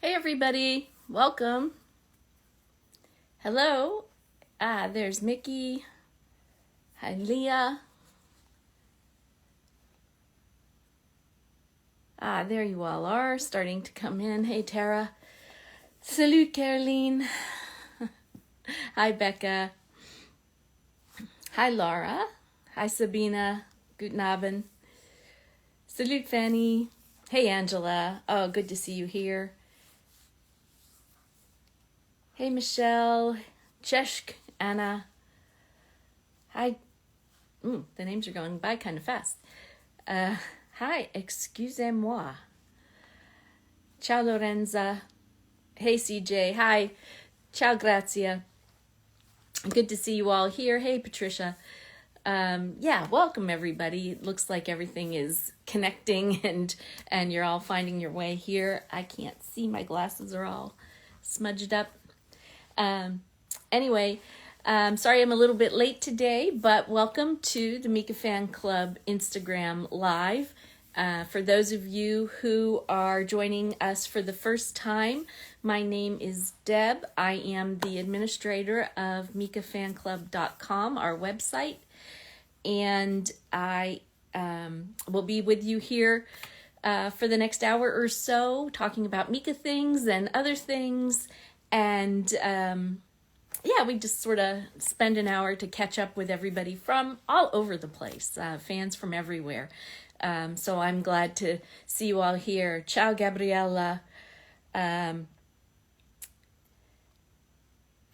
Hey everybody, welcome. Hello. There's Mickey. Hi Leah. There you all are, starting to come in. Hey Tara. Salut Caroline. Hi Becca. Hi Laura. Hi Sabina. Guten Abend. Salut Fanny. Hey Angela. Oh, good to see you here. Hey Michelle. Cheshk. Anna. Hi. The names are going by kind of fast. Hi, excusez-moi. Ciao Lorenza. Hey CJ. Hi. Ciao Grazia. Good to see you all here. Hey Patricia. Welcome everybody. It looks like everything is connecting and you're all finding your way here. I can't see. My glasses are all smudged up. Anyway, sorry I'm a little bit late today, but welcome to the Mika Fan Club Instagram Live. For those of you who are joining us for the first time, my name is Deb. I am the administrator of MikaFanClub.com, our website, and I will be with you here for the next hour or so, talking about Mika things and other things, and we just sort of spend an hour to catch up with everybody from all over the place, fans from everywhere. So I'm glad to see you all here. Ciao, Gabriella. Ciao,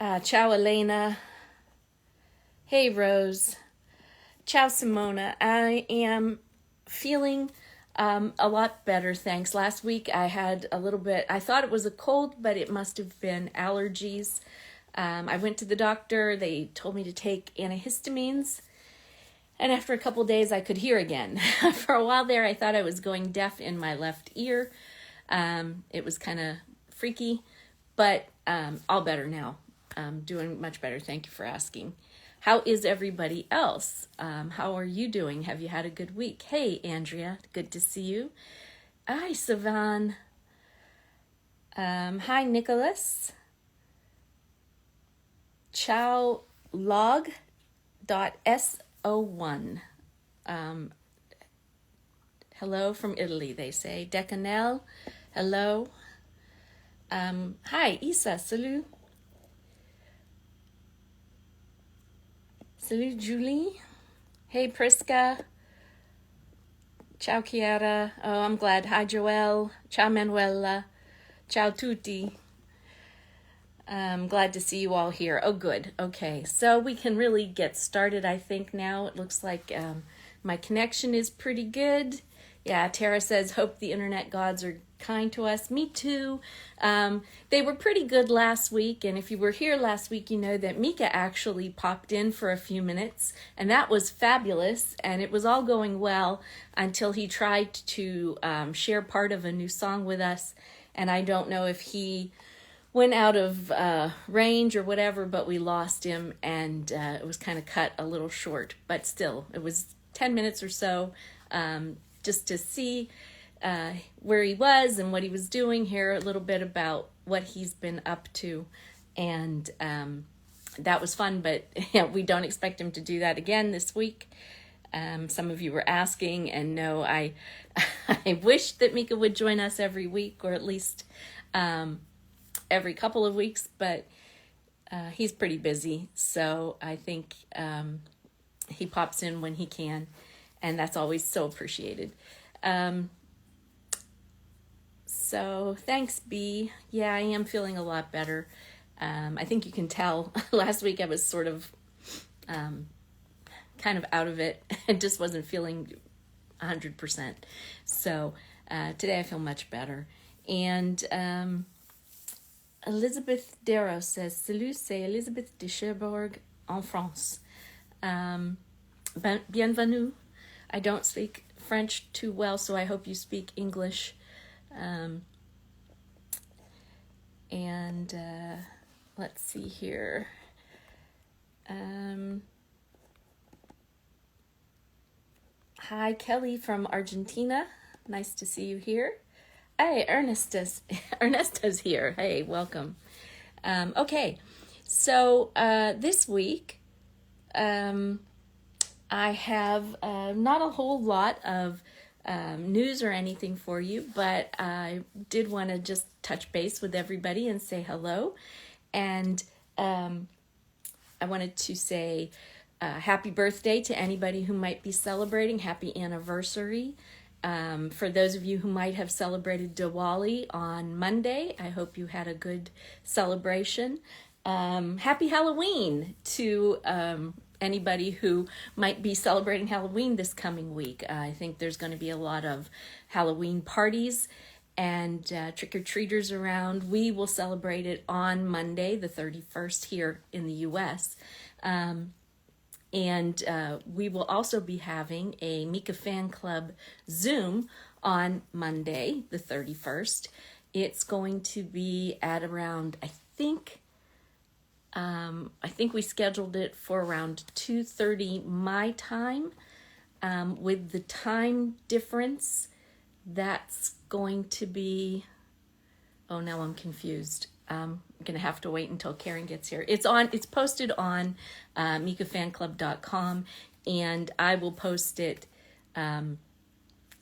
Elena. Hey, Rose. Ciao, Simona. I am feeling a lot better, thanks. Last week I had a little bit, I thought it was a cold, but it must have been allergies. I went to the doctor. They told me to take antihistamines. And after a couple days, I could hear again. For a while there, I thought I was going deaf in my left ear. It was kind of freaky, but all better now. Doing much better. Thank you for asking. How is everybody else? How are you doing? Have you had a good week? Hey, Andrea. Good to see you. Hi, Savan. Hi, Nicholas. Ciao log.s01. Hello from Italy, they say. Decanel, hello. Hi, Isa, salut. Salut, Julie. Hey, Priska. Ciao, Chiara. Oh, I'm glad. Hi, Joelle. Ciao, Manuela. Ciao, tutti. I'm glad to see you all here. Oh, good. Okay, so we can really get started, I think, now. It looks like my connection is pretty good. Yeah, Tara says, hope the internet gods are kind to us. Me too. They were pretty good last week, and if you were here last week, you know that Mika actually popped in for a few minutes, and that was fabulous, and it was all going well until he tried to share part of a new song with us, and I don't know if he went out of range or whatever, but we lost him, and it was kind of cut a little short, but still, it was 10 minutes or so, just to see where he was and what he was doing, hear a little bit about what he's been up to, and that was fun, but we don't expect him to do that again this week. Some of you were asking, and no, I wish that Mika would join us every week, or at least every couple of weeks, but he's pretty busy, so I think he pops in when he can, and that's always so appreciated. So thanks, B. Yeah, I am feeling a lot better. I think you can tell last week I was sort of kind of out of it. I just wasn't feeling 100%. So today I feel much better. And Elizabeth Darrow says, Salut, c'est Elizabeth de Cherbourg en France. Bienvenue. I don't speak French too well, so I hope you speak English. Let's see here. Hi, Kelly from Argentina. Nice to see you here. Hey, Ernesta's here. Hey, welcome. Okay, so this week um, I have not a whole lot of news or anything for you, but I did want to just touch base with everybody and say hello. And I wanted to say happy birthday to anybody who might be celebrating. Happy anniversary. For those of you who might have celebrated Diwali on Monday, I hope you had a good celebration. Happy Halloween to anybody who might be celebrating Halloween this coming week. I think there's going to be a lot of Halloween parties and trick-or-treaters around. We will celebrate it on Monday, the 31st, here in the U.S., and we will also be having a Mika Fan Club Zoom on Monday, the 31st. It's going to be at around, I think we scheduled it for around 2:30 my time. With the time difference, that's going to be, oh, now I'm confused. I'm going to have to wait until Karen gets here. It's posted on mikafanclub.com, and I will post it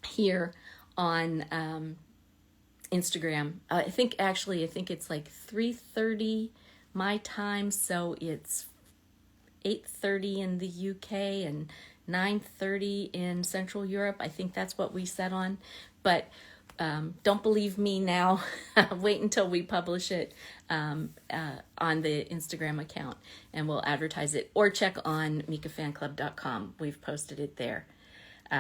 here on Instagram. I think it's like 3:30 my time, so it's 8:30 in the UK and 9:30 in Central Europe. I think that's what we set on, but don't believe me now. Wait until we publish it on the Instagram account, and we'll advertise it, or check on mikafanclub.com. We've posted it there.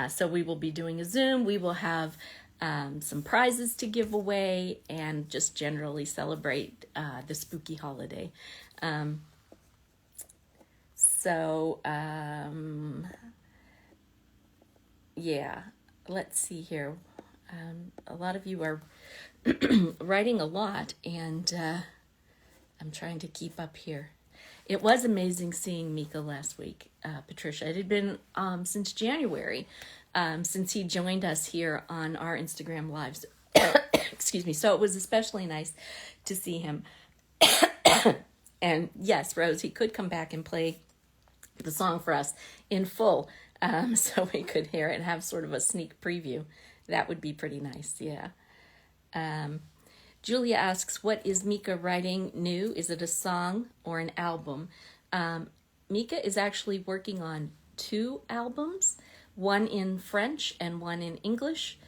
So we will be doing a Zoom. We will have some prizes to give away and just generally celebrate the spooky holiday. Yeah, let's see here. A lot of you are writing a lot, and I'm trying to keep up here. It was amazing seeing Mika last week, Patricia. It had been since January, since he joined us here on our Instagram lives. Excuse me. So it was especially nice to see him. And yes, Rose, he could come back and play the song for us in full, so we could hear it and have sort of a sneak preview. That would be pretty nice, yeah. Julia asks, what is Mika writing new? Is it a song or an album? Mika is actually working on 2 albums, one in French and one in English,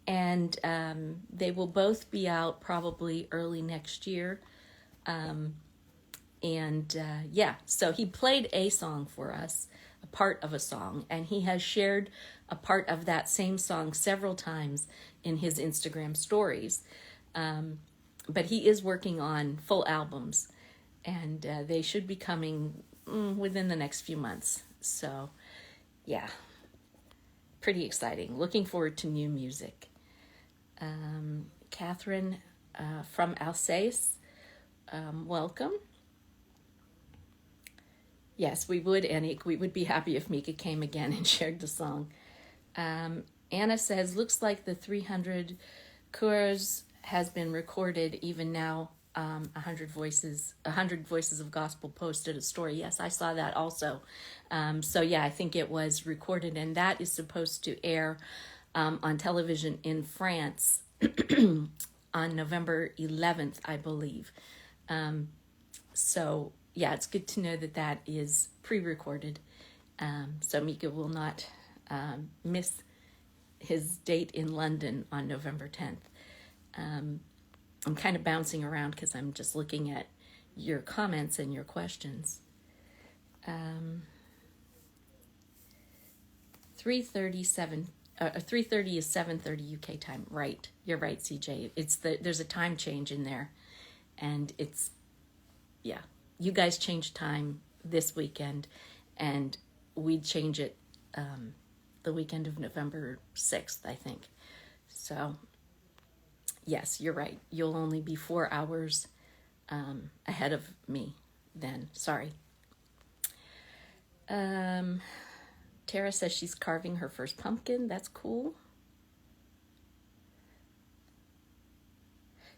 and they will both be out probably early next year. So he played a song for us, a part of a song, and he has shared a part of that same song several times in his Instagram stories. But he is working on full albums, and they should be coming within the next few months. So, yeah, pretty exciting. Looking forward to new music. Catherine from Alsace, welcome. Yes, we would, Annie. We would be happy if Mika came again and shared the song. Anna says, looks like the 300 chorus has been recorded. Even now, 100 voices of gospel posted a story. Yes, I saw that also. So yeah, I think it was recorded, and that is supposed to air on television in France on November 11th, I believe. So yeah, it's good to know that that is pre-recorded, so Mika will not miss his date in London on November 10th. I'm kind of bouncing around because I'm just looking at your comments and your questions. 3:30 is 7:30 UK time. Right, you're right, CJ. There's a time change in there, and yeah. You guys changed time this weekend, and we'd change it the weekend of November 6th, I think. So, yes, you're right. You'll only be 4 hours ahead of me then. Sorry. Tara says she's carving her first pumpkin. That's cool.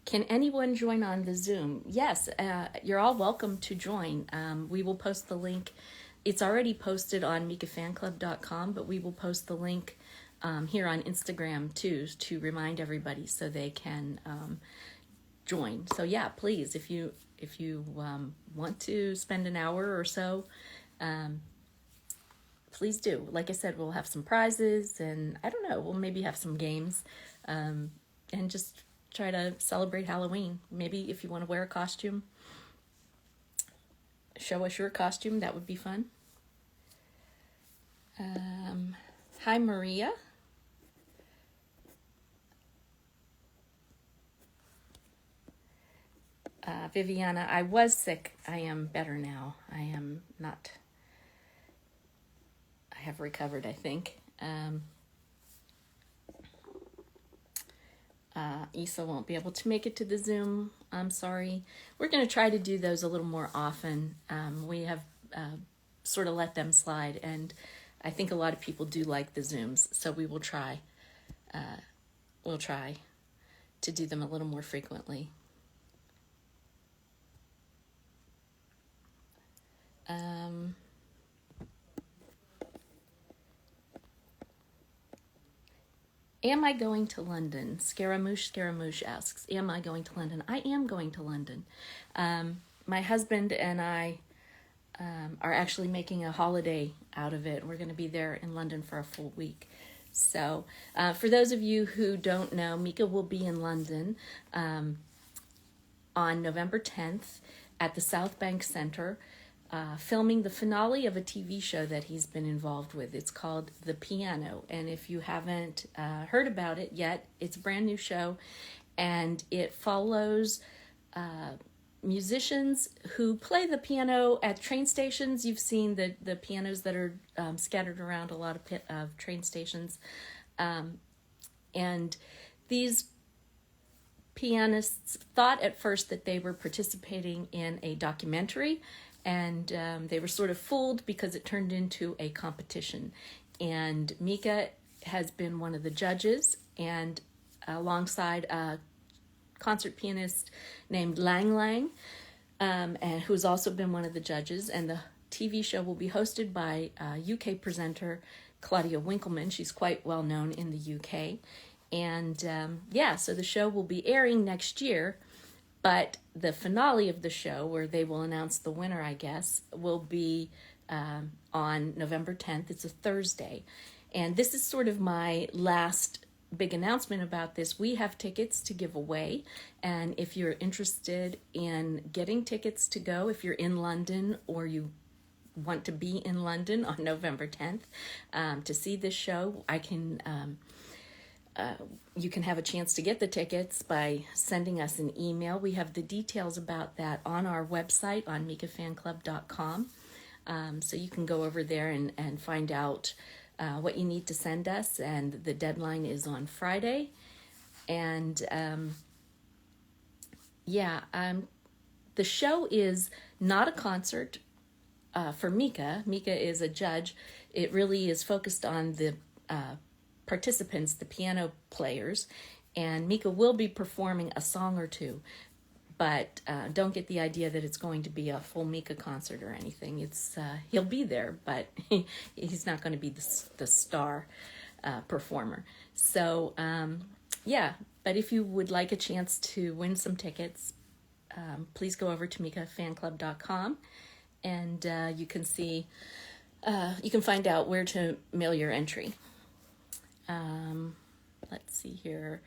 Can anyone join on the Zoom? Yes, you're all welcome to join. We will post the link. It's already posted on mikafanclub.com, but we will post the link here on Instagram too, to remind everybody so they can join. So yeah, please, if you want to spend an hour or so, please do. Like I said, we'll have some prizes, and I don't know, we'll maybe have some games, and just try to celebrate Halloween. Maybe if you want to wear a costume, show us your costume, that would be fun. Hi, Maria. Viviana, I was sick. I am better now. I am not. I have recovered, I think. Isa won't be able to make it to the Zoom. I'm sorry. We're going to try to do those a little more often. We have sort of let them slide, and I think a lot of people do like the Zooms, so we will try. We'll try to do them a little more frequently. Am I going to London? Scaramouche asks, am I going to London? I am going to London. My husband and I are actually making a holiday out of it. We're going to be there in London for a full week. So for those of you who don't know, Mika will be in London on November 10th at the South Bank Centre, filming the finale of a TV show that he's been involved with. It's called The Piano, and if you haven't heard about it yet, it's a brand new show, and it follows musicians who play the piano at train stations. You've seen the pianos that are scattered around a lot of train stations, and these pianists thought at first that they were participating in a documentary, and they were sort of fooled because it turned into a competition. And Mika has been one of the judges, and alongside a concert pianist named Lang Lang, and who's also been one of the judges. And the TV show will be hosted by UK presenter Claudia Winkleman. She's quite well known in the UK. And so the show will be airing next year, but the finale of the show, where they will announce the winner, I guess, will be on November 10th. It's a Thursday. And this is sort of my last big announcement about this. We have tickets to give away, and if you're interested in getting tickets to go, if you're in London or you want to be in London on November 10th to see this show, I can you can have a chance to get the tickets by sending us an email. We have the details about that on our website on mikafanclub.com, so you can go over there and find out what you need to send us, and the deadline is on Friday. And the show is not a concert for Mika. Mika is a judge. It really is focused on the participants, the piano players, and Mika will be performing a song or two, but don't get the idea that it's going to be a full Mika concert or anything. It's he'll be there, but he's not going to be the star performer. So but if you would like a chance to win some tickets, please go over to mikafanclub.com, and you can see you can find out where to mail your entry. Let's see here.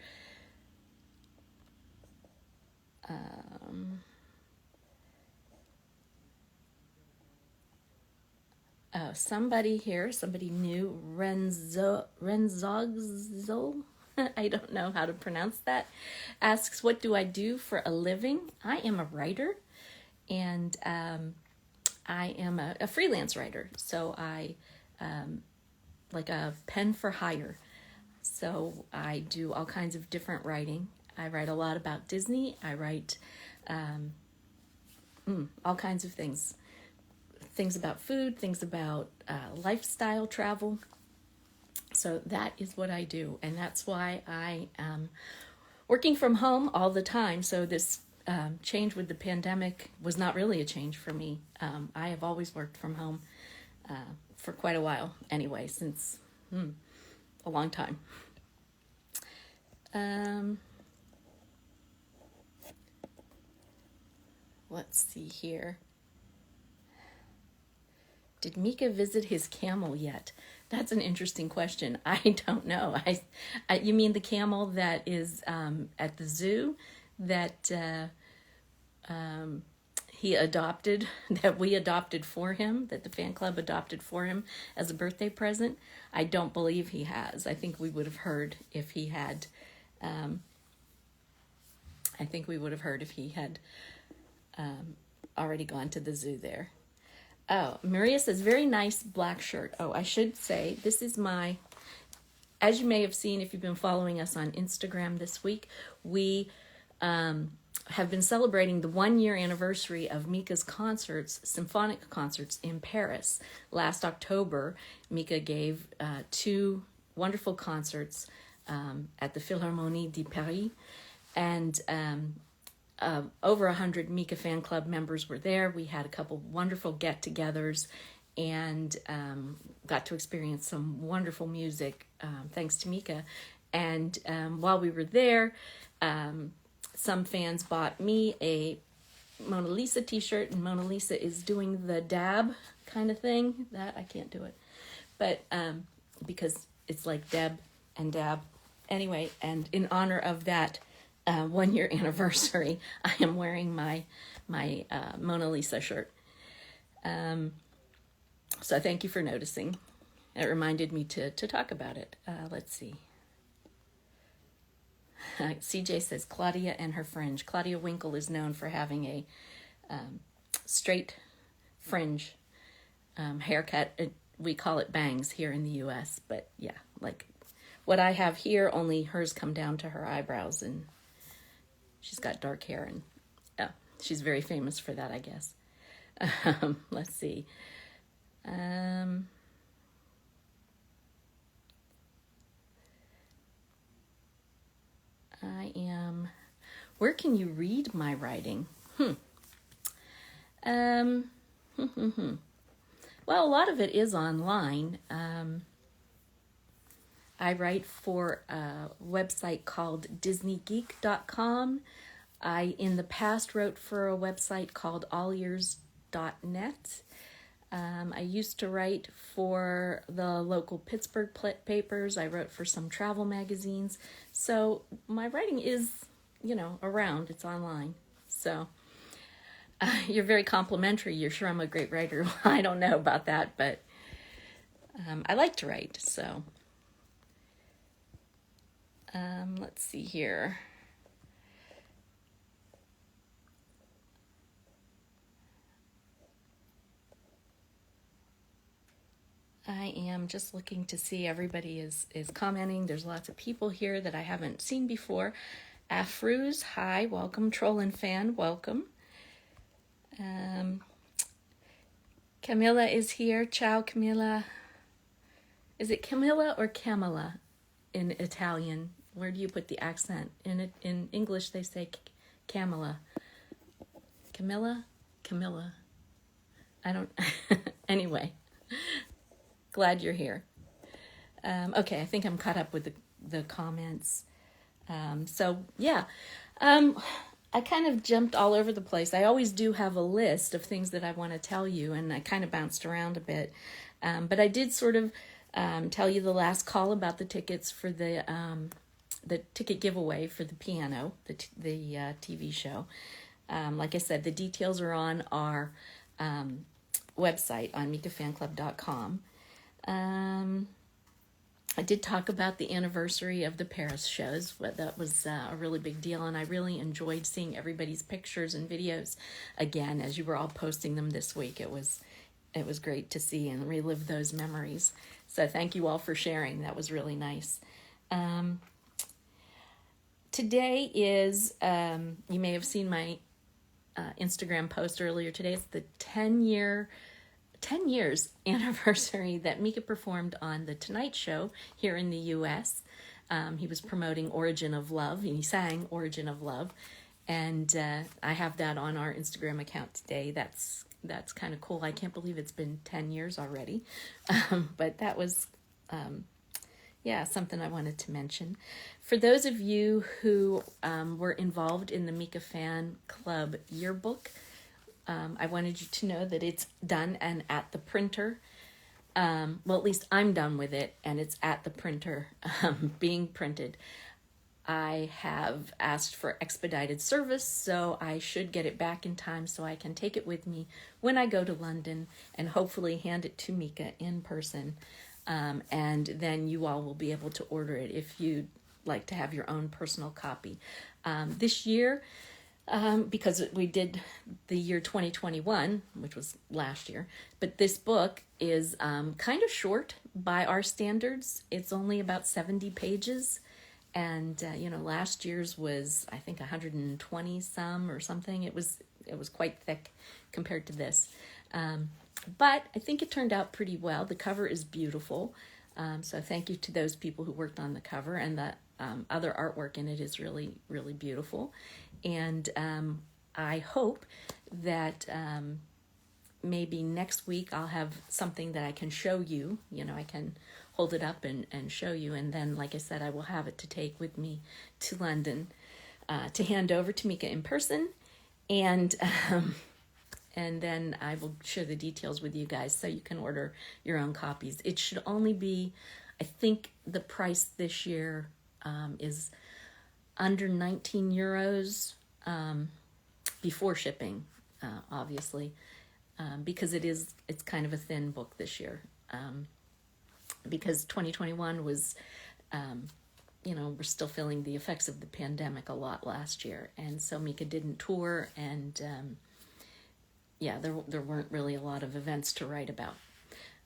Somebody new, Renzogzo, I don't know how to pronounce that, asks, what do I do for a living? I am a writer, and I am a freelance writer, so I like a pen for hire. So I do all kinds of different writing. I write a lot about Disney. I write all kinds of things. Things about food, things about lifestyle, travel. So that is what I do. And that's why I am working from home all the time. So this change with the pandemic was not really a change for me. I have always worked from home for quite a while anyway, since a long time. Let's see here. Did Mika visit his camel yet? That's an interesting question. I don't know. You mean the camel that is at the zoo that he adopted, that we adopted for him, that the fan club adopted for him as a birthday present? I don't believe he has. I think we would have heard if he had. Already gone to the zoo there. Oh, Maria says, very nice black shirt. Oh, I should say, this is my, as you may have seen if you've been following us on Instagram this week, we have been celebrating the 1-year anniversary of Mika's concerts, symphonic concerts in Paris. Last October, Mika gave 2 wonderful concerts at the Philharmonie de Paris, and over 100 Mika fan club members were there. We had a couple wonderful get-togethers and got to experience some wonderful music thanks to Mika. And while we were there, some fans bought me a Mona Lisa t-shirt, and Mona Lisa is doing the dab kind of thing. That I can't do it, but because it's like Deb and dab. Anyway, and in honor of that 1-year anniversary, I am wearing my Mona Lisa shirt. So thank you for noticing. It reminded me to talk about it. Let's see. CJ says Claudia and her fringe. Claudia Winkle is known for having a straight fringe haircut. We call it bangs here in the U.S., but yeah, like what I have here, only hers come down to her eyebrows, and she's got dark hair, and she's very famous for that, I guess. Let's see. Where can you read my writing? Well, a lot of it is online. I write for a website called DisneyGeek.com. I, in the past, wrote for a website called allears.net. I used to write for the local Pittsburgh papers. I wrote for some travel magazines. So my writing is, around. It's online. So you're very complimentary. You're sure I'm a great writer. I don't know about that, but I like to write. So let's see here. I am just looking to see everybody is commenting. There's lots of people here that I haven't seen before. Afruz, hi, welcome. Trollin fan, welcome. Camilla is here. Ciao, Camilla. Is it Camilla or Camilla in Italian? Where do you put the accent? In English, they say Camilla. Camilla? Camilla. I don't... Anyway. Glad you're here. Okay, I think I'm caught up with the comments. I kind of jumped all over the place. I always do have a list of things that I want to tell you, and I kind of bounced around a bit. But I did sort of tell you the last call about the tickets for the ticket giveaway for the piano, the TV show. Like I said, the details are on our website on mikafanclub.com. I did talk about the anniversary of the Paris shows. That was a really big deal, and I really enjoyed seeing everybody's pictures and videos again as you were all posting them this week. It was great to see and relive those memories. So thank you all for sharing. That was really nice. Today is, you may have seen my Instagram post earlier today. It's the 10 years anniversary that Mika performed on The Tonight Show here in the U.S. He was promoting Origin of Love, and he sang Origin of Love. And I have that on our Instagram account today. That's kind of cool. I can't believe it's been 10 years already. But that was, something I wanted to mention. For those of you who were involved in the Mika Fan Club yearbook, I wanted you to know that it's done and at the printer. Well, at least I'm done with it, and it's at the printer being printed. I have asked for expedited service, so I should get it back in time so I can take it with me when I go to London and hopefully hand it to Mika in person. And then you all will be able to order it if you'd like to have your own personal copy. This year, because we did the year 2021, which was last year, but this book is kind of short by our standards. It's only about 70 pages. And, last year's was, I think, 120 some or something. It was quite thick compared to this. But I think it turned out pretty well. The cover is beautiful. So thank you to those people who worked on the cover, and the other artwork in it is really, really beautiful. And I hope that maybe next week I'll have something that I can show you. I can hold it up and show you. And then, like I said, I will have it to take with me to London to hand over to Mika in person. And then I will share the details with you guys so you can order your own copies. It should only be, I think the price this year is under 19 euros before shipping, obviously, because it's kind of a thin book this year. Because 2021 was, we're still feeling the effects of the pandemic a lot last year. And so Mika didn't tour, and there weren't really a lot of events to write about.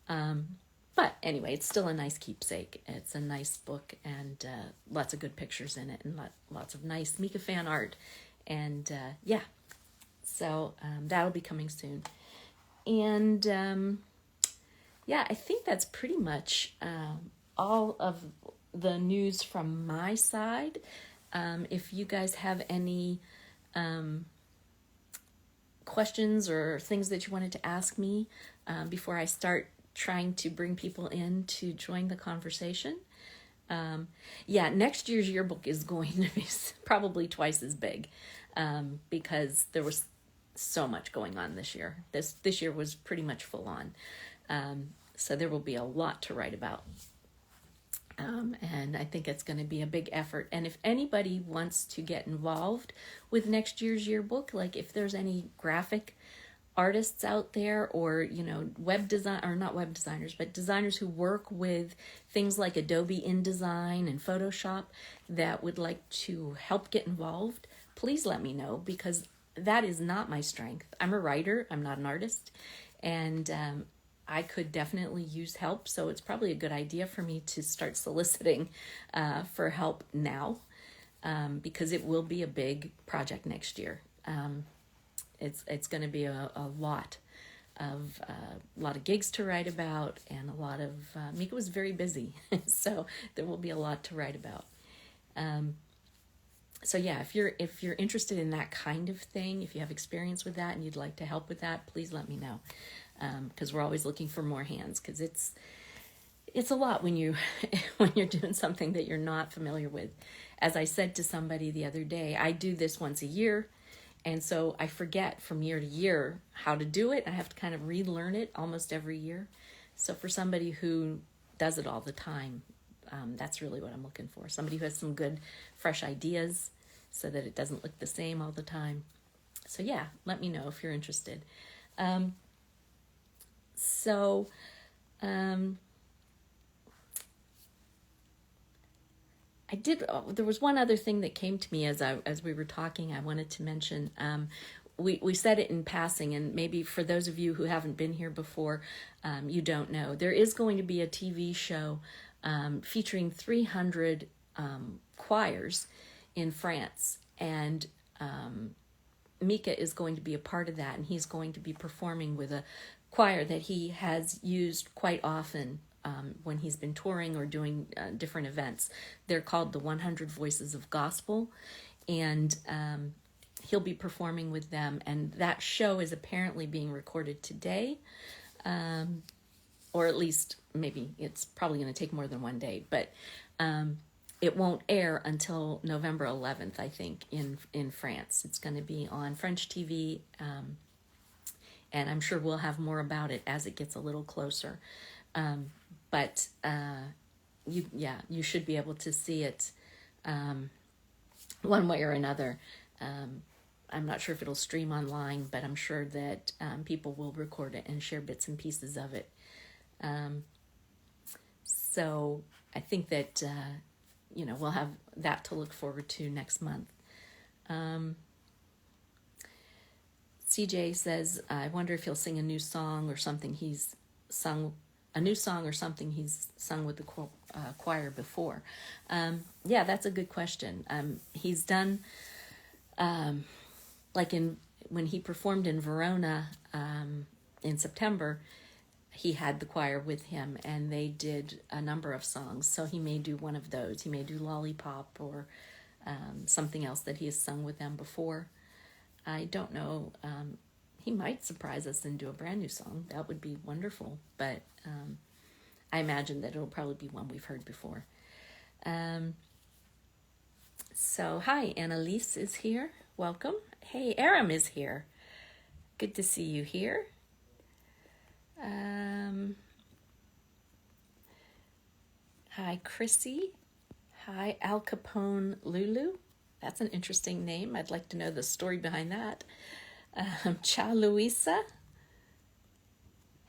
But anyway, it's still a nice keepsake. It's a nice book, and lots of good pictures in it, and lots of nice Mika fan art. And so that'll be coming soon. And I think that's pretty much all of the news from my side. If you guys have any questions or things that you wanted to ask me before I start trying to bring people in to join the conversation. Next year's yearbook is going to be probably twice as big because there was so much going on this year. This year was pretty much full on. So there will be a lot to write about. And I think it's going to be a big effort. And if anybody wants to get involved with next year's yearbook, like if there's any graphic artists out there, or web design, or not web designers, but designers who work with things like Adobe InDesign and Photoshop that would like to help get involved, please let me know, because that is not my strength. I'm a writer, I'm not an artist, and I could definitely use help. So it's probably a good idea for me to start soliciting for help now, because it will be a big project next year. It's going to be a lot of gigs to write about, and a lot of Mika was very busy, so there will be a lot to write about. If you're interested in that kind of thing, if you have experience with that and you'd like to help with that, please let me know, because we're always looking for more hands, because it's a lot when you're doing something that you're not familiar with. As I said to somebody the other day, I do this once a year. And so I forget from year to year how to do it. I have to kind of relearn it almost every year. So for somebody who does it all the time, that's really what I'm looking for. Somebody who has some good, fresh ideas so that it doesn't look the same all the time. So let me know if you're interested. There was one other thing that came to me as we were talking, I wanted to mention. We said it in passing, and maybe for those of you who haven't been here before, you don't know. There is going to be a TV show featuring 300 choirs in France, and Mika is going to be a part of that, and he's going to be performing with a choir that he has used quite often when he's been touring or doing different events. They're called the 100 Voices of Gospel, and he'll be performing with them. And that show is apparently being recorded today, or at least maybe it's probably going to take more than one day, but it won't air until November 11th, I think, in France. It's going to be on French TV, and I'm sure we'll have more about it as it gets a little closer. But you should be able to see it one way or another. I'm not sure if it'll stream online, but I'm sure that people will record it and share bits and pieces of it. So I think that, we'll have that to look forward to next month. CJ says, I wonder if he'll sing a new song or something he's sung with the choir before. Yeah, that's a good question. He's done, when he performed in Verona in September, he had the choir with him, and they did a number of songs. So he may do one of those. He may do Lollipop or something else that he has sung with them before. I don't know. He might surprise us and do a brand new song. That would be wonderful. But I imagine that it'll probably be one we've heard before. So, hi, Annalise is here. Welcome. Hey, Aram is here. Good to see you here. Hi, Chrissy. Hi, Al Capone Lulu. That's an interesting name. I'd like to know the story behind that. Ciao, Louisa.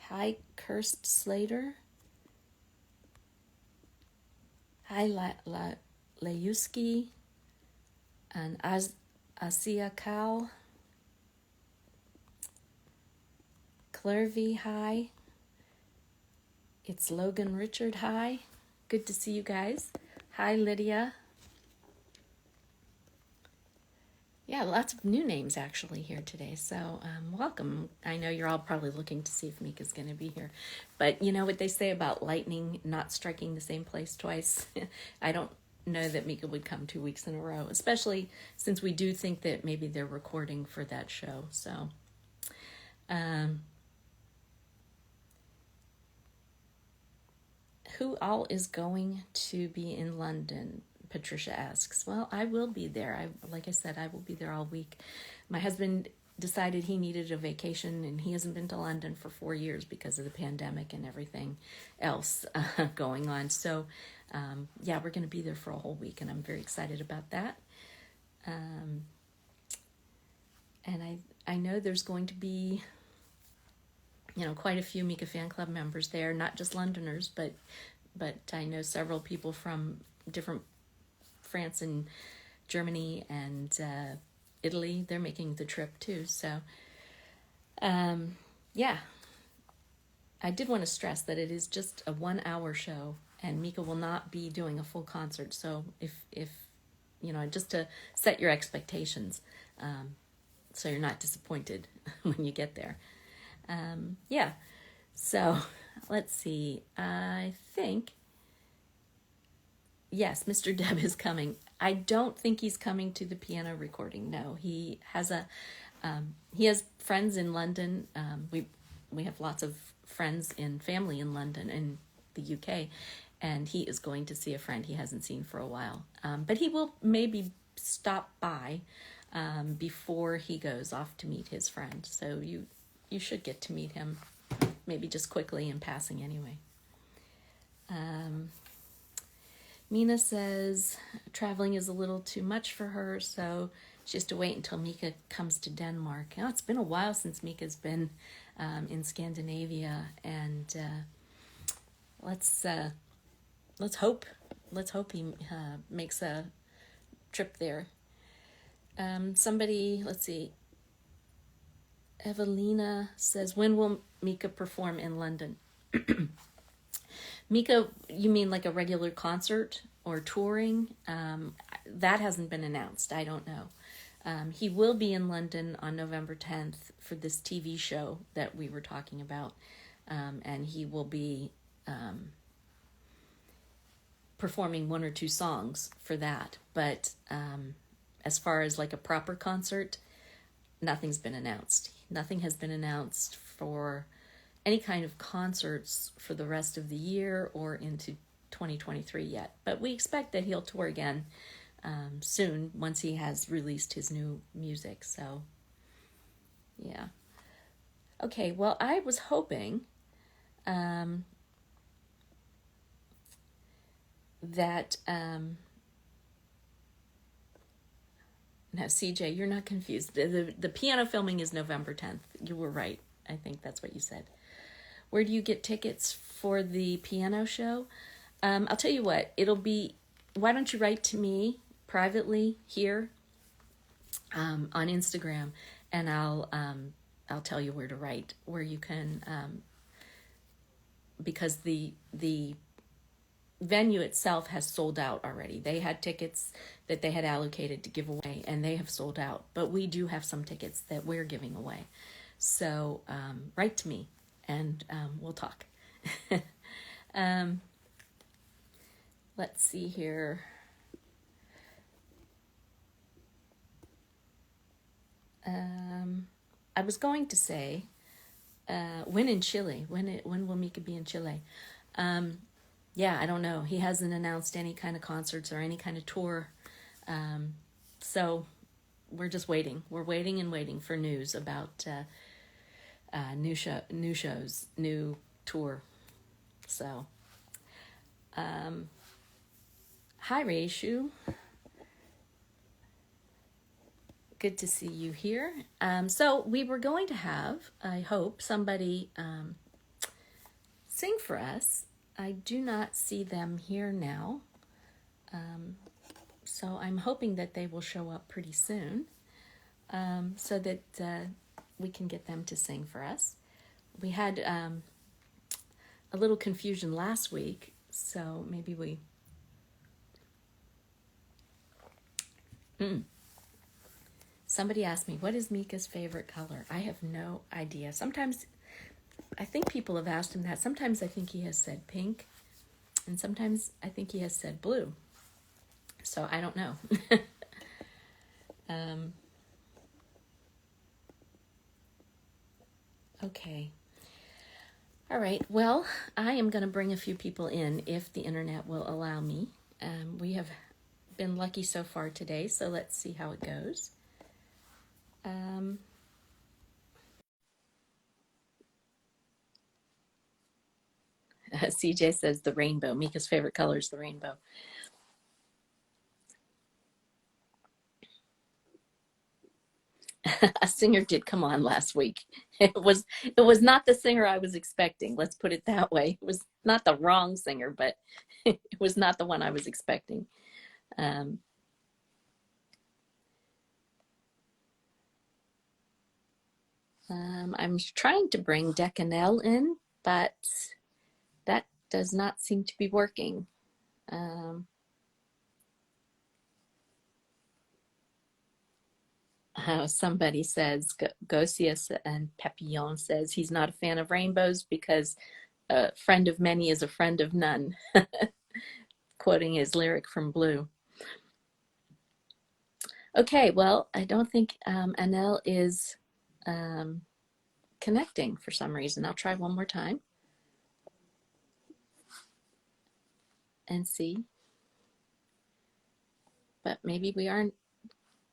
Hi, Kirst Slater. Hi, Layuski. And Asia Cal. Clervy, hi. It's Logan Richard, hi. Good to see you guys. Hi, Lydia. Yeah, lots of new names actually here today, so welcome. I know you're all probably looking to see if Mika's going to be here. But you know what they say about lightning not striking the same place twice? I don't know that Mika would come 2 weeks in a row, especially since we do think that maybe they're recording for that show. So, who all is going to be in London? Patricia asks. Well, I will be there. Like I said, I will be there all week. My husband decided he needed a vacation, and he hasn't been to London for 4 years because of the pandemic and everything else going on. So, yeah, we're going to be there for a whole week, and I'm very excited about that. And I know there's going to be, quite a few Mika fan club members there, not just Londoners, but I know several people from different France and Germany and Italy. They're making the trip too. So, yeah, I did want to stress that it is just a 1 hour show, and Mika will not be doing a full concert. So if just to set your expectations, so you're not disappointed when you get there. Yeah, so let's see. I think, yes, Mr. Deb is coming. I don't think he's coming to the piano recording. No, he has he has friends in London. We have lots of friends and family in London in the UK, and he is going to see a friend he hasn't seen for a while. But he will maybe stop by before he goes off to meet his friend. So you should get to meet him, maybe just quickly in passing anyway. Mina says traveling is a little too much for her, so she has to wait until Mika comes to Denmark. It's been a while since Mika's been in Scandinavia, and let's hope he makes a trip there. Somebody, let's see. Evelina says, when will Mika perform in London? Mika, you mean like a regular concert or touring? That hasn't been announced. I don't know. He will be in London on November 10th for this TV show that we were talking about. And he will be performing one or two songs for that. But as far as like a proper concert, nothing's been announced. Nothing has been announced for any kind of concerts for the rest of the year or into 2023 yet. But we expect that he'll tour again soon once he has released his new music. So, yeah. Okay, well, I was hoping that no, CJ, you're not confused. The piano filming is November 10th. You were right. I think that's what you said. Where do you get tickets for the piano show? I'll tell you what, it'll be, why don't you write to me privately here on Instagram, and I'll tell you where to write, where you can, because the venue itself has sold out already. They had tickets that they had allocated to give away, and they have sold out. But we do have some tickets that we're giving away. So write to me, and we'll talk. Let's see here. I was going to say, when in Chile? When will Mika be in Chile? Yeah, I don't know. He hasn't announced any kind of concerts or any kind of tour. So we're just waiting. We're waiting and waiting for news about new shows, new tour. So, hi, Reishu. Good to see you here. So we were going to have, I hope, somebody sing for us. I do not see them here now. So I'm hoping that they will show up pretty soon so that we can get them to sing for us. We had a little confusion last week, so maybe we... Somebody asked me, what is Mika's favorite color? I have no idea. Sometimes, I think people have asked him that. Sometimes I think he has said pink, and sometimes I think he has said blue. So I don't know. Okay. All right. Well, I am going to bring a few people in if the internet will allow me. We have been lucky so far today, so let's see how it goes. CJ says the rainbow. Mika's favorite color is the rainbow. A singer did come on last week. It was not the singer I was expecting. Let's put it that way. It was not the wrong singer, but it was not the one I was expecting. I'm trying to bring Decanel in, but that does not seem to be working. Somebody says, Gosius and Papillon says he's not a fan of rainbows because a friend of many is a friend of none. Quoting his lyric from Blue. Okay, well, I don't think Anel is connecting for some reason. I'll try one more time and see. But maybe we are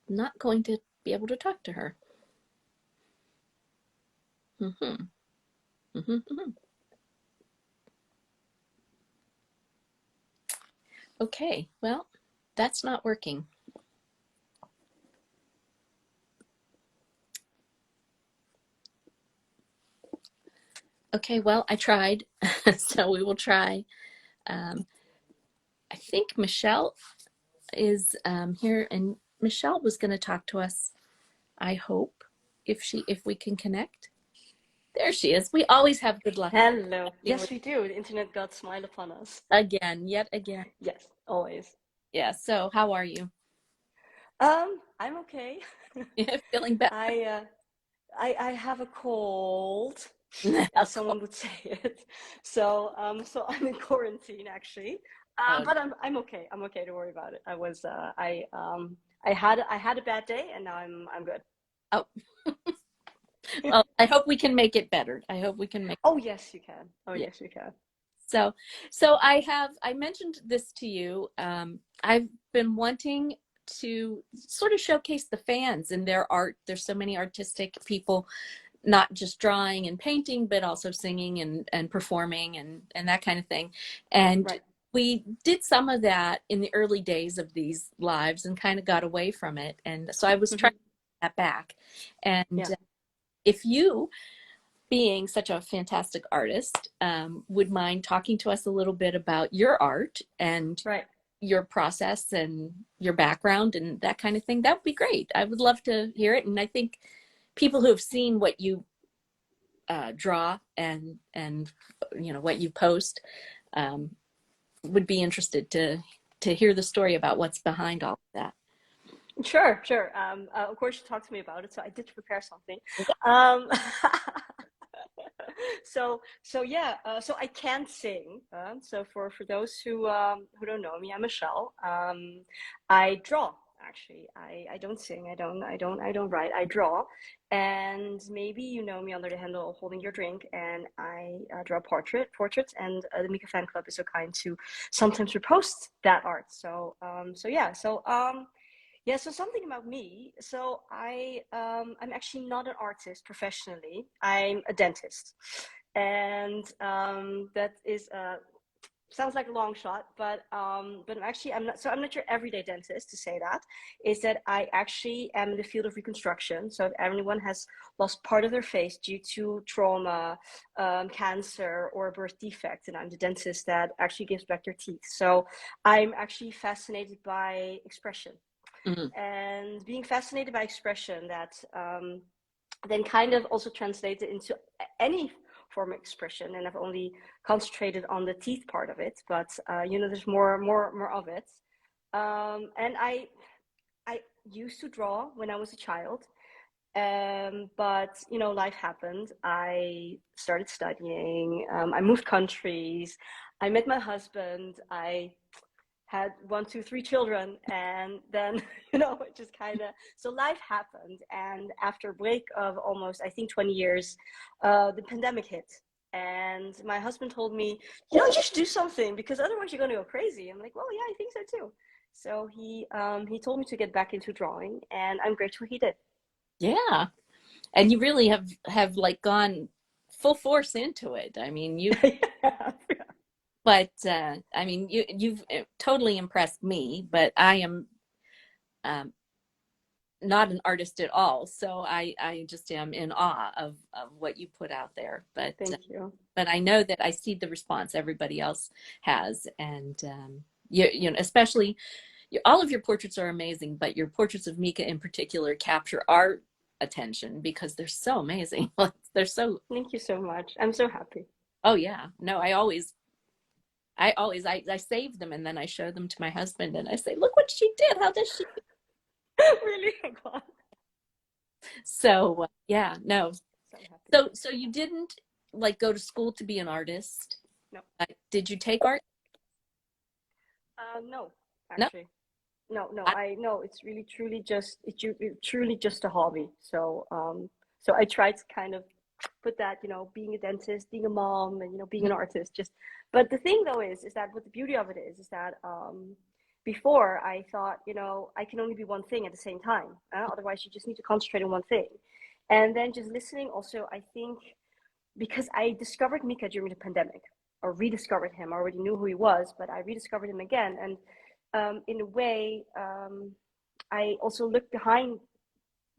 not going to be able to talk to her. Okay, well, that's not working. Okay, well, I tried, so we will try. I think Michelle is here, and Michelle was going to talk to us, I hope, if we can connect. There she is. We always have good luck. Hello. Yes, we do. The internet God smile upon us. Yet again. Yes, always. Yeah, so how are you? I'm okay. Feeling better? I have a cold. as someone would say it. So I'm in quarantine actually, Oh, but I'm okay. I'm okay. Don't worry about it. I had a bad day, and now I'm good. oh, well, I hope we can make it better. I hope we can make Oh yes, you can. Oh yeah. yes, you can. So, I mentioned this to you. I've been wanting to sort of showcase the fans and their art. There's so many artistic people, not just drawing and painting, but also singing and performing and that kind of thing. And Right. we did some of that in the early days of these lives and kind of got away from it. And so I was trying Hmm. to get that back. And Yeah. if you, being such a fantastic artist, would mind talking to us a little bit about your art and Right. your process and your background and that kind of thing, that would be great. I would love to hear it. And I think people who have seen what you draw and what you post um, would be interested to hear the story about what's behind all of that. Sure, sure. Of course, you talked to me about it, so I did prepare something. Um, so yeah, so I can sing. So for those who don't know me, I'm Michelle. I draw. Actually, I don't sing. I don't write. I draw, and maybe you know me under the handle of Holding Your Drink, and I draw portraits, and the Mika fan club is so kind to sometimes repost that art. So yeah, yeah, so something about me. So I'm actually not an artist professionally. I'm a dentist, and that is sounds like a long shot, but actually I'm not. So I'm not your everyday dentist to say that. Is that I actually am in the field of reconstruction. So if anyone has lost part of their face due to trauma, cancer, or a birth defect, and I'm the dentist that actually gives back their teeth. So I'm actually fascinated by expression Mhm. and being fascinated by expression that then kind of also translated into any form of expression. And I've only concentrated on the teeth part of it, but there's more of it. And I used to draw when I was a child, but life happened. I started studying. I moved countries. I met my husband. I had one, two, three children, and then it just kind of so life happened. And after a break of almost, I think, 20 years, the pandemic hit, and my husband told me, you should do something because otherwise you're going to go crazy. I'm like, well, yeah, I think so too. So he told me to get back into drawing, and I'm grateful he did. Yeah, and you really have like gone full force into it. I mean, you Yeah. but I mean, you've totally impressed me, but I am um, not an artist at all, so I just am in awe of what you put out there. Thank you. But I know that I see the response everybody else has, and especially all of your portraits are amazing, but your portraits of Mika in particular capture our attention because they're so amazing. They're so, Thank you so much. I'm so happy. oh yeah, no, I save them and then I show them to my husband and I say, look what she did. How does she? Really. Oh, God. So yeah, no. So happy. So you didn't like go to school to be an artist. No. Did you take art? No, No. actually. No, I, I know it's really truly just a hobby. So I try to kind of put that, being a dentist, being a mom, and being an artist. Just, but the thing though is that what the beauty of it is that before I thought, I can only be one thing at the same time. Otherwise, you just need to concentrate on one thing. And then just listening. Also, I think because I discovered Mika during the pandemic, or rediscovered him. I already knew who he was, but I rediscovered him again. And in a way, I also looked behind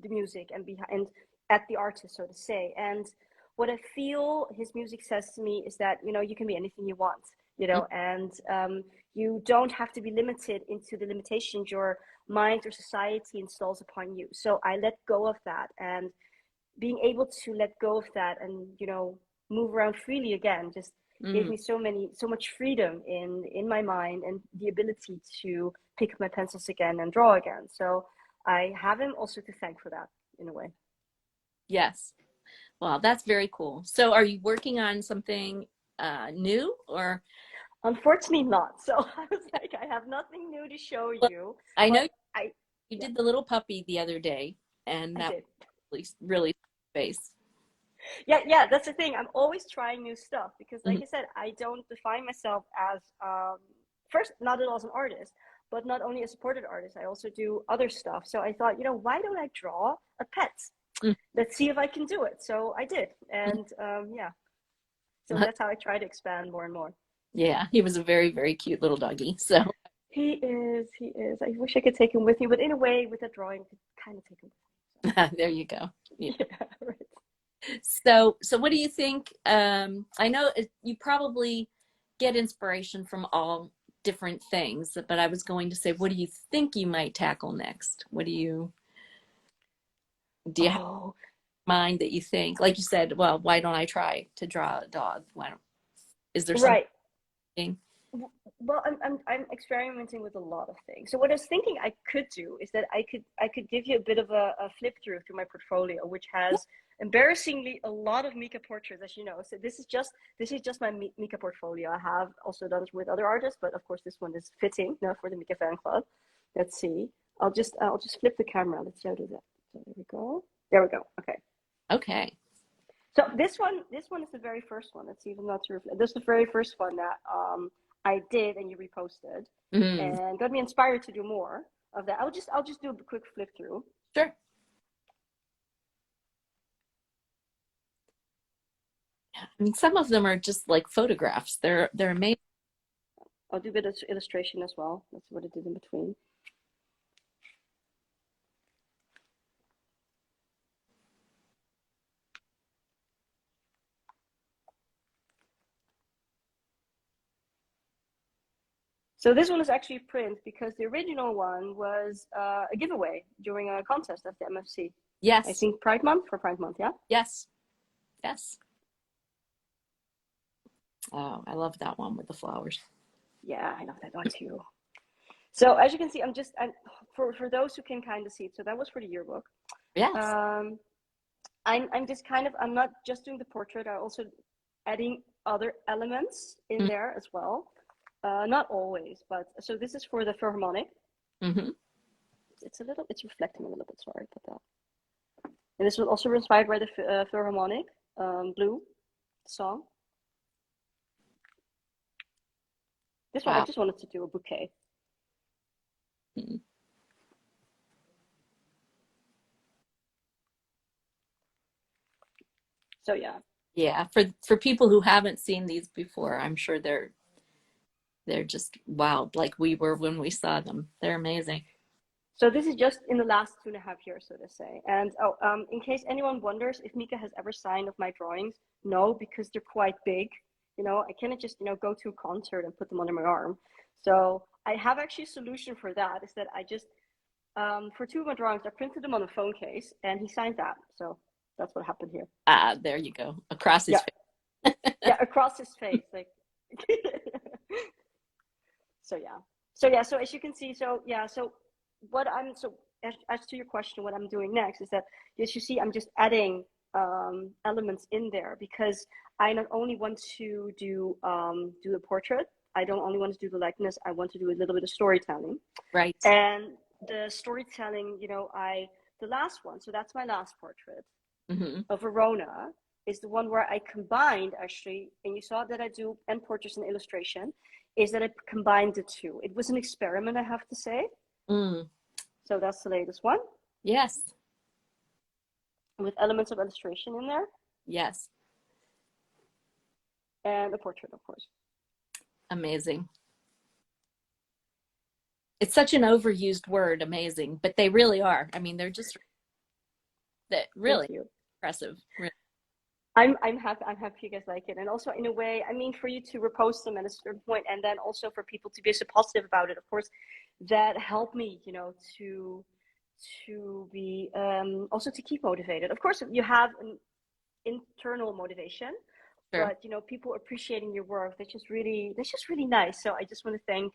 the music and behind at the artist, so to say. And what I feel his music says to me is that you can be anything you want, and you don't have to be limited into the limitations your mind or society installs upon you. So I let go of that, and being able to let go of that and move around freely again just gave mm, me so much freedom in my mind and the ability to pick up my pencils again and draw again. So I have him also to thank for that in a way. yes. Well, that's very cool. So are you working on something new or? Unfortunately not. So I was like, I have nothing new to show Well, you, I know but you yeah, did the little puppy the other day, and I that did. was really space. Yeah, that's the thing. I'm always trying new stuff because, like Mhm. I said, I don't define myself as first, not at all as an artist, but not only a supported artist. I also do other stuff. So I thought, why don't I draw a pet? Mhm. Let's see if I can do it. So I did, and yeah, so that's how I try to expand more and more. Yeah, he was a very, very cute little doggy. So He is, he is. I wish I could take him with me, but in a way, with a drawing, I could kind of take him with me. there you go. Yeah. So. Yeah, right. So what do you think? I know you probably get inspiration from all different things, but I was going to say, what do you think you might tackle next? What do you have Oh, in mind that you think, like you said, well, why don't I try to draw a dog? Why don't, is there something? right. Well, I'm experimenting with a lot of things. So what I was thinking I could do is that I could give you a bit of a flip through my portfolio, which has embarrassingly a lot of Mika portraits, as you know. So this is just my Mika portfolio. I have also done it with other artists, but of course this one is fitting for the Mika fan club. Let's see. I'll just flip the camera. Let's see how to do that. So there we go. There we go. Okay. Okay. So this one is the very first one. Let's see if I'm not too. This is the very first one that I did and you reposted, Mm, and got me inspired to do more of that. I'll just do a quick flip through. sure. I mean, some of them are just like photographs. They're amazing. I'll do a bit of illustration as well. That's what I did in between. So this one is actually print because the original one was a giveaway during a contest of the MFC. I Yes. think Pride Month for Pride Month, yeah. Yes. Yes. Oh, I love that one with the flowers. Yeah, I love that one too. So as you can see, I'm for those who can kind of see it. So that was for the yearbook. Yes. Um, I'm just kind of I'm not just doing the portrait. I'm also adding other elements in there as well. Not always, but so this is for the Philharmonic. Mm-hmm. It's reflecting a little bit. Sorry about that. And this was also inspired by the Philharmonic Blue song. This one I Wow. just wanted to do a bouquet. Mm. So yeah. Yeah. For people who haven't seen these before, I'm sure they're just wow, like we were when we saw them. They're amazing. So this is just in the last 2.5 years, so to say. And in case anyone wonders if Mika has ever signed of my drawings, no, because they're quite big. I cannot just go to a concert and put them under my arm. So I have actually a solution for that. Is that I just for two of my drawings, I printed them on a phone case, and he signed that. So that's what happened here. Ah, there you go. Across his Yeah, face. yeah, across his face, like. So yeah, so as you can see, so yeah, so what I'm so as to your question, what I'm doing next is that, as you see, I'm just adding elements in there because I not only want to do the portrait, I don't only want to do the likeness, I want to do a little bit of storytelling. Right. And the storytelling, the last one, so that's my last portrait Mm-hmm. of Verona, is the one where I combined actually, and you saw that I do end portraits and illustration, is that I combined the two. It was an experiment, I have to say. Mm. So that's the latest one Yes. with elements of illustration in there Yes. and a portrait, of course. Amazing. It's such an overused word, amazing, but they really are. I mean, they're just that Thank really you. impressive. Really. I'm happy. I'm happy you guys like it, and also in a way, I mean, for you to repost them at a certain point, and then also for people to be so positive about it. Of course, that helped me, to be also to keep motivated. Of course, you have an internal motivation, Sure. but people appreciating your work. That's just really nice. So I just want to thank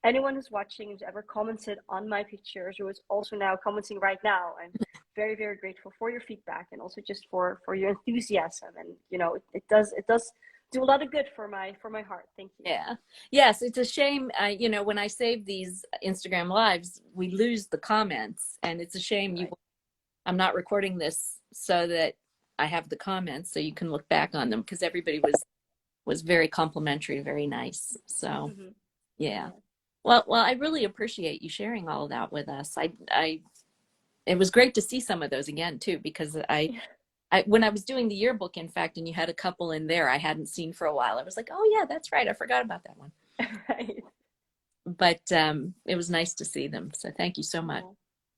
anyone who's watching, who's ever commented on my pictures, who is also now commenting right now. I'm very, very grateful for your feedback and also just for your enthusiasm. And it does do a lot of good for my heart. Thank you. Yeah. Yes, it's a shame. When I save these Instagram lives, we lose the comments, and it's a shame. Right. I'm not recording this so that I have the comments so you can look back on them, because everybody was very complimentary, very nice. So Mm-hmm. yeah. Yeah. Well, I really appreciate you sharing all of that with us. It was great to see some of those again too, because when I was doing the yearbook, in fact, and you had a couple in there I hadn't seen for a while, I was like, oh yeah, that's right, I forgot about that one. Right. But it was nice to see them. So thank you so much.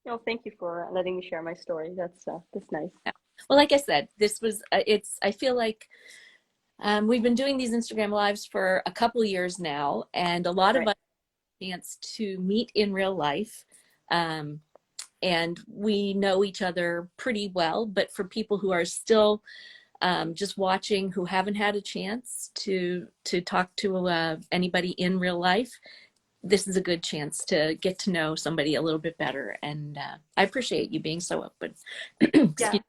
Yeah. No, thank you for letting me share my story. That's nice. Yeah. Well, like I said, this was I feel like we've been doing these Instagram lives for a couple years now, and a lot of Right. us have a chance to meet in real life. And we know each other pretty well, but for people who are still just watching, who haven't had a chance to talk to anybody in real life, this is a good chance to get to know somebody a little bit better. And I appreciate you being so open. Excuse Yeah, me.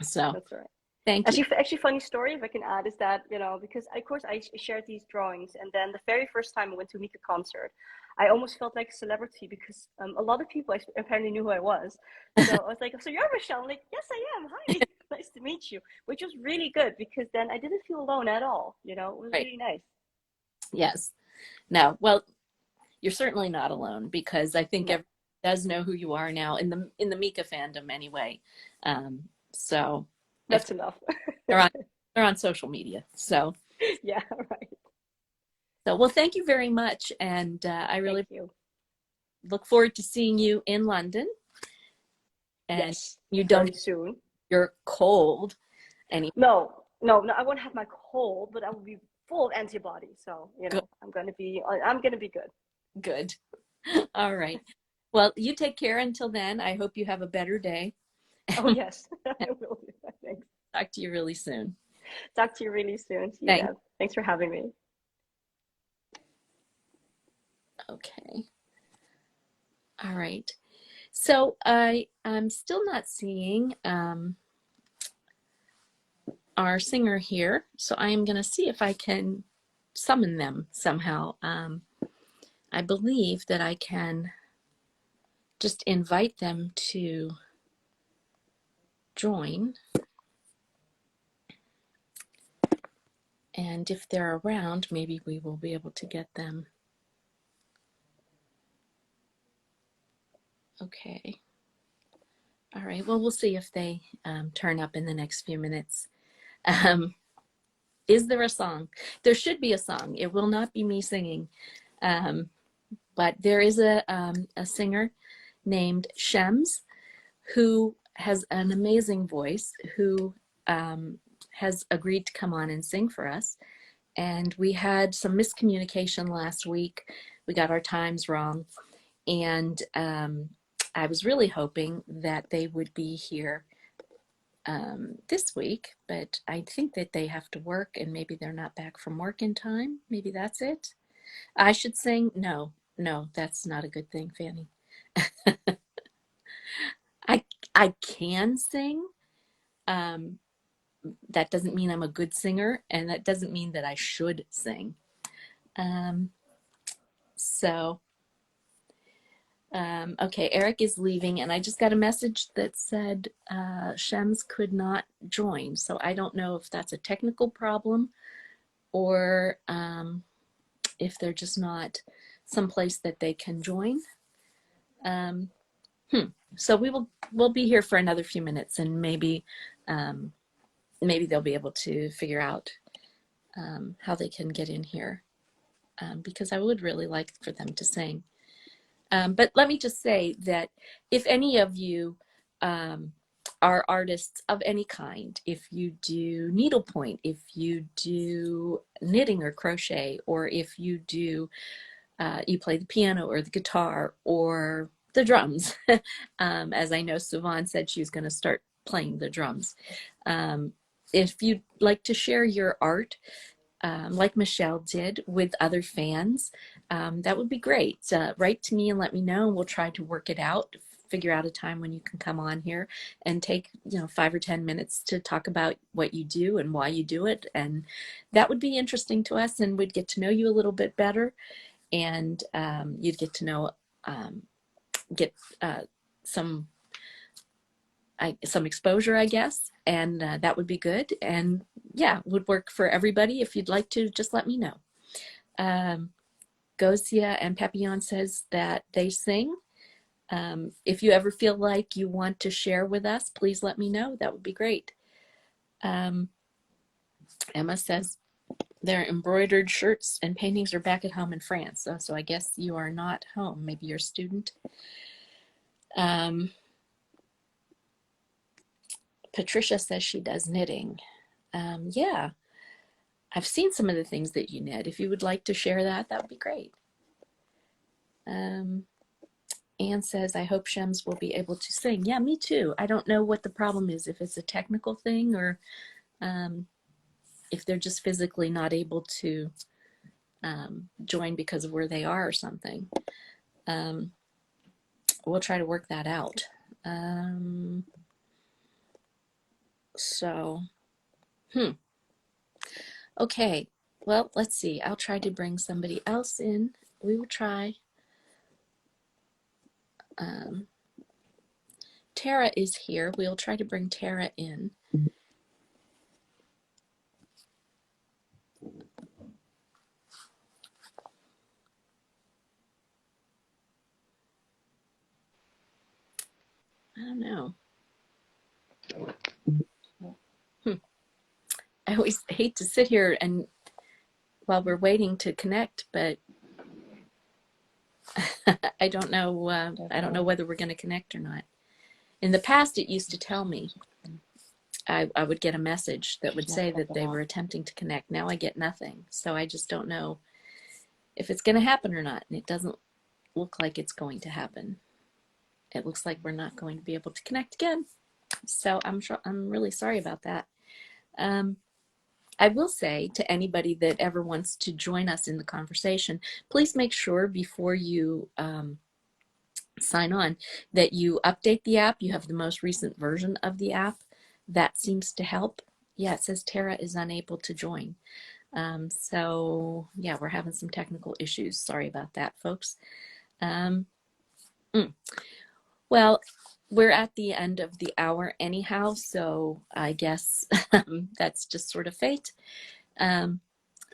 So that's all right. thank you. Actually, funny story if I can add is that because of course I shared these drawings, and then the very first time I went to a Mika concert, I almost felt like a celebrity because a lot of people apparently knew who I was. So I was like, "So you're Michelle?" I'm like, "Yes, I am. Hi, nice to meet you." Which was really good because then I didn't feel alone at all. It was Right. really nice. Yes. No. Well, you're certainly not alone, because I think No, everyone does know who you are now in the Mika fandom anyway. So if that's enough. they're on they're on social media. Yeah, right. Well, thank you very much, and I Thank really you. look forward to seeing you in London. And Yes, you don't very soon. you're cold any No, no, no. I won't have my cold, but I will be full of antibodies. So good. I'm gonna be good. Good. All right. Well, you take care until then. I hope you have a better day. Oh yes, I will do that. Thanks. Talk to you really soon. Talk to you really soon. See you Thanks. then. Thanks for having me. Okay. All right. So I'm still not seeing our singer here. So I am going to see if I can summon them somehow. I believe that I can just invite them to join. And if they're around, maybe we will be able to get them. Okay. All right. Well, we'll see if they turn up in the next few minutes. Um, is there a song? There should be a song. It will not be me singing. But there is a singer named Shems who has an amazing voice, who has agreed to come on and sing for us. And we had some miscommunication last week. We got our times wrong. And I was really hoping that they would be here this week, but I think that they have to work, and maybe they're not back from work in time. Maybe that's it. I should sing. No, no, that's not a good thing, Fanny. I I can sing. Um, that doesn't mean I'm a good singer, and that doesn't mean that I should sing. Um, so okay, Eric is leaving, and I just got a message that said Shems could not join. So I don't know if that's a technical problem, or if they're just not someplace that they can join. Um, So we'll be here for another few minutes, and um, maybe they'll be able to figure out how they can get in here, because I would really like for them to sing. But let me just say that if any of you are artists of any kind, if you do needlepoint, if you do knitting or crochet, or if you do you play the piano or the guitar or the drums, as I know Siobhan said she was going to start playing the drums. If you'd like to share your art, like Michelle did, with other fans, that would be great. Write to me and let me know, and we'll try to work it out figure out a time when you can come on here and take 5 or 10 minutes to talk about what you do and why you do it, and that would be interesting to us, and we'd get to know you a little bit better, and you'd get to know get some exposure, I guess, and that would be good, and yeah, would work for everybody. If you'd like to, just let me know. Gosia and Papillon says that they sing. If you ever feel like you want to share with us, please let me know. That would be great. Emma says their embroidered shirts and paintings are back at home in France. So I guess you are not home. Maybe you're a student. Patricia says she does knitting. Yeah, I've seen some of the things that you knit. If you would like to share that, that would be great. Anne says, I hope Shems will be able to sing. Yeah, me too. I don't know what the problem is, if it's a technical thing or if they're just physically not able to join because of where they are or something. We'll try to work that out. Okay, well, let's see. I'll try to bring somebody else in. We will try. Tara is here. We'll try to bring Tara in. I don't know. I always hate to sit here and while we're waiting to connect, but I don't know. I don't know whether we're going to connect or not. In the past, it used to tell me. I would get a message that would say that they were attempting to connect. Now I get nothing. So I just don't know if it's going to happen or not. And it doesn't look like it's going to happen. It looks like we're not going to be able to connect again. So I'm really sorry about that. I will say to anybody that ever wants to join us in the conversation, please make sure before you sign on that you update the app. You have the most recent version of the app. That seems to help. Yeah, it says Tara is unable to join. So yeah, we're having some technical issues. Sorry about that, folks. Well, we're at the end of the hour anyhow, so I guess that's just sort of fate.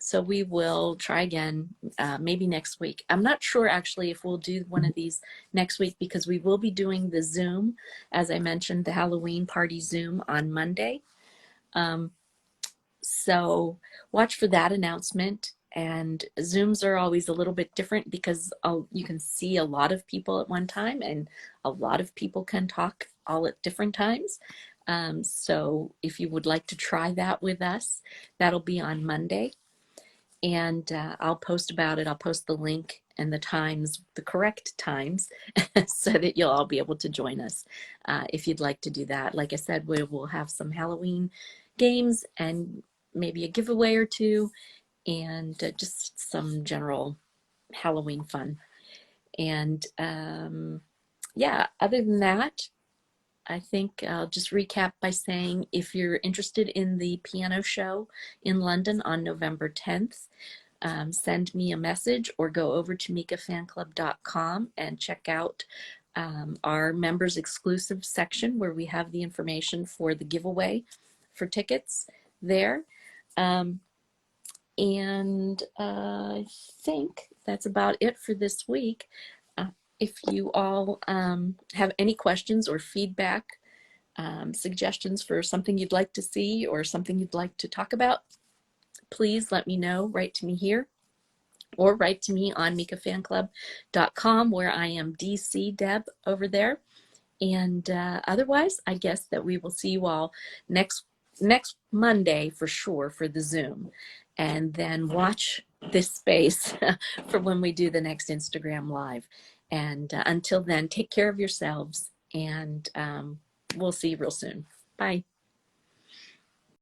So we will try again maybe next week. I'm not sure actually if we'll do one of these next week because we will be doing the Zoom, as I mentioned, the Halloween party Zoom on Monday. So watch for that announcement. And Zooms are always a little bit different because you can see a lot of people at one time and a lot of people can talk all at different times. So if you would like to try that with us, that'll be on Monday. And I'll post about it. I'll post the link and the times, the correct times, so that you'll all be able to join us if you'd like to do that. Like I said, we will have some Halloween games and maybe a giveaway or two and just some general Halloween fun. And yeah, other than that, I think I'll just recap by saying if you're interested in the piano show in London on November 10th, send me a message or go over to mikafanclub.com and check out our members exclusive section where we have the information for the giveaway for tickets there. And I think that's about it for this week. If you all have any questions or feedback, suggestions for something you'd like to see or something you'd like to talk about, please let me know. Write to me here or write to me on mikafanclub.com where I am DC Deb over there. And otherwise, I guess that we will see you all next Monday for sure for the Zoom. And then watch this space for when we do the next Instagram Live. And until then, take care of yourselves, and we'll see you real soon. Bye.